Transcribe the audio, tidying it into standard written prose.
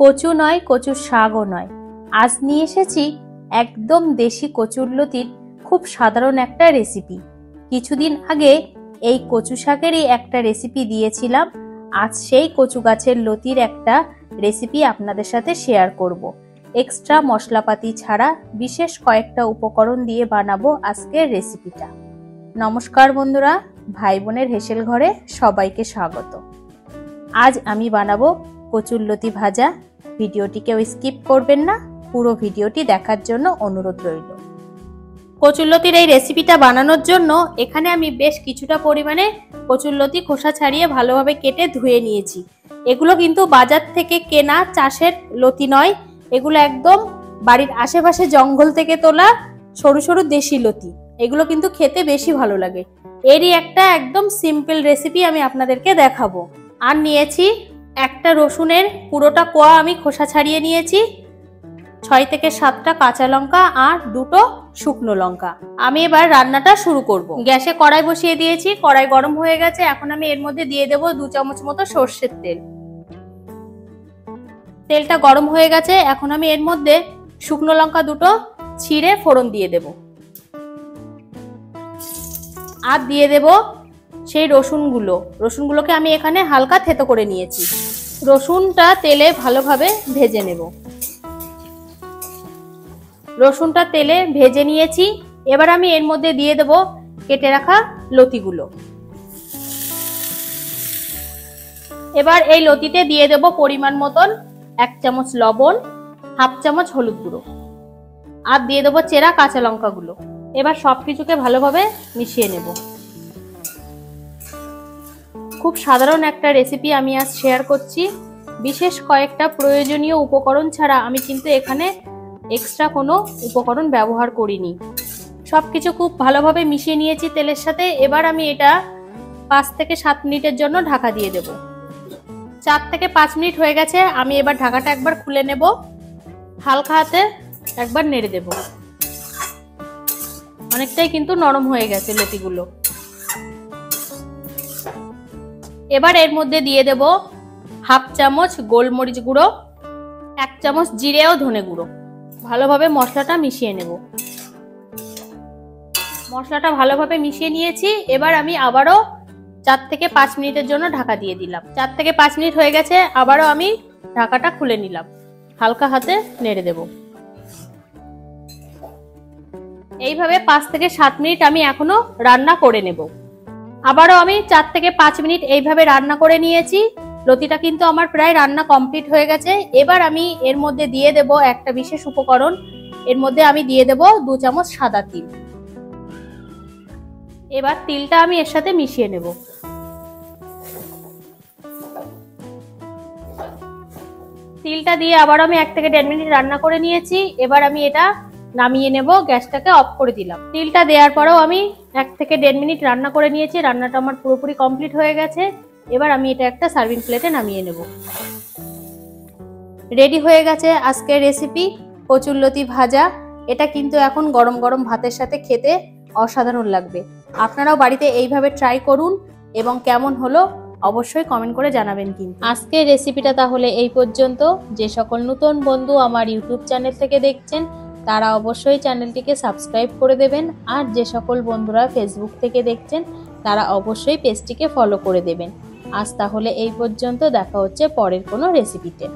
কচু নয়, কচুর শাকও নয়। আজ নিয়ে এসেছি একদম দেশি কচুরলতির খুব সাধারণ একটা রেসিপি। কিছুদিন আগে এই কচু শাকেরই একটা রেসিপি দিয়েছিলাম। আজ সেই কচু গাছের লতির একটা রেসিপি আপনাদের সাথে শেয়ার করব। এক্সট্রা মশলাপাতি ছাড়া বিশেষ কয়েকটা উপকরণ দিয়ে বানাবো আজকের রেসিপিটা। নমস্কার বন্ধুরা, ভাই বোনের হেসেল ঘরে সবাইকে স্বাগত। আজ আমি বানাবো কচুরলতি ভাজা। ভিডিওটিকেও স্কিপ করবেন না, পুরো ভিডিওটি দেখার জন্য অনুরোধ রইল। কচুরলতির এই রেসিপিটা বানানোর জন্য এখানে আমি বেশ কিছুটা পরিমাণে কচুরলতি খোসা ছাড়িয়ে ভালোভাবে কেটে ধুয়ে নিয়েছি। এগুলো কিন্তু বাজার থেকে কেনা চাষের লতি নয়, এগুলো একদম বাড়ির আশেপাশে জঙ্গল থেকে তোলা সরু সরু দেশি লতি। এগুলো কিন্তু খেতে বেশি ভালো লাগে। এরই একটা একদম সিম্পল রেসিপি আমি আপনাদেরকে দেখাবো। আর নিয়েছি একটা রসুনের পুরোটা কোয়া আমি খোসা ছাড়িয়ে নিয়েছি, 6 থেকে 7টা কাঁচা লঙ্কা আর 2টো শুকনো লঙ্কা। আমি এবার রান্নাটা শুরু করব। গ্যাসে কড়াই বসিয়ে দিয়েছি, কড়াই গরম হয়ে গেছে। এখন আমি এর মধ্যে দিয়ে দেব 2 চামচ মতো সর্ষের তেল। তেলটা গরম হয়ে গেছে, এখন আমি এর মধ্যে শুকনো লঙ্কা 2টো ছিঁড়ে ফোড়ন দিয়ে দেব। আর দিয়ে দেব সেই রসুনগুলোকে আমি এখানে হালকা থেতো করে নিয়েছি। রসুনটা তেলে ভালোভাবে ভেজে নেব। রসুনটা তেলে ভেজে নিয়েছি। এবার আমি এর মধ্যে দিয়ে দেব কেটে রাখা লতিগুলো। এবার এই লতিতে দিয়ে দেব পরিমাণ মতন 1 চামচ লবণ, 1/2 চামচ হলুদ গুঁড়ো, আর দিয়ে দেব চেরা কাঁচা লঙ্কাগুলো। এবার সবকিছুকে ভালোভাবে মিশিয়ে নেব। খুব সাধারণ একটা রেসিপি আমি আজ শেয়ার করছি। বিশেষ কয়েকটা প্রয়োজনীয় উপকরণ ছাড়া আমি কিন্তু এখানে এক্সট্রা কোনো উপকরণ ব্যবহার করিনি। সবকিছু খুব ভালোভাবে মিশিয়ে নিয়েছি তেলের সাথে। এবার আমি এটা 5 থেকে 7 মিনিটের জন্য ঢাকা দিয়ে দেব। 4 থেকে 5 মিনিট হয়ে গেছে। আমি এবার ঢাকাটা একবার খুলে নেব। হালকা হাতে একবার নেড়ে দেব। অনেকটাই কিন্তু নরম হয়ে গেছে লতিগুলো। এবার এর মধ্যে দিয়ে দেব 1/2 চামচ গোলমরিচ গুঁড়ো, 1 চামচ জিরে ও ধনে গুঁড়ো। ভালোভাবে মশলাটা মিশিয়ে নেব। মশলাটা ভালোভাবে মিশিয়ে নিয়েছি। এবার আমি আবারও 4 থেকে 5 মিনিটের জন্য ঢাকা দিয়ে দিলাম। 4 থেকে 5 মিনিট হয়ে গেছে। আবারও আমি ঢাকাটা খুলে নিলাম। হালকা হাতে নেড়ে দেব। এইভাবে 5 থেকে 7 মিনিট আমি এখনো রান্না করে নেব। আবারও আমি 4 থেকে 5 মিনিট এইভাবে রান্না করে নিয়েছি। লতিটা কিন্তু আমার প্রায় রান্না কমপ্লিট হয়ে গেছে। এবার আমি এর মধ্যে দিয়ে দেব একটা বিশেষ উপকরণ। এর মধ্যে আমি দিয়ে দেব 2 চামচ সাদা তিল। এবার তিলটা আমি এর সাথে মিশিয়ে নেব। তিলটা দিয়ে আবার আমি 1 থেকে 1.5 মিনিট রান্না করে নিয়েছি। এবার আমি এটা নামিয়ে নেব। গ্যাসটাকে অফ করে দিলাম। তিলটা দেওয়ার পরেও আমি 1 থেকে 1.5 মিনিট রান্না করে নিয়েছি। রান্নাটা আমার পুরোপুরি কমপ্লিট হয়ে গেছে। এবার আমি এটা একটা সার্ভিং প্লেটে নামিয়ে নেব। রেডি হয়ে গেছে আজকের রেসিপি কচুরলতি ভাজা। এটা কিন্তু এখন গরম গরম ভাতের সাথে খেতে অসাধারণ লাগবে। আপনারাও বাড়িতে এইভাবে ট্রাই করুন এবং কেমন হলো অবশ্যই কমেন্ট করে জানাবেন। কিন্তু আজকের রেসিপিটা তাহলে এই পর্যন্ত। যে সকল নতুন বন্ধু আমার ইউটিউব চ্যানেল থেকে দেখছেন তারা অবশ্যই চ্যানেলটিকে সাবস্ক্রাইব করে দেবেন। আর যে সকল বন্ধুরা ফেসবুক থেকে দেখছেন তারা অবশ্যই পেজটিকে ফলো করে দেবেন। আজ তাহলে এই পর্যন্ত। দেখা হচ্ছে পরের কোনো রেসিপিতে।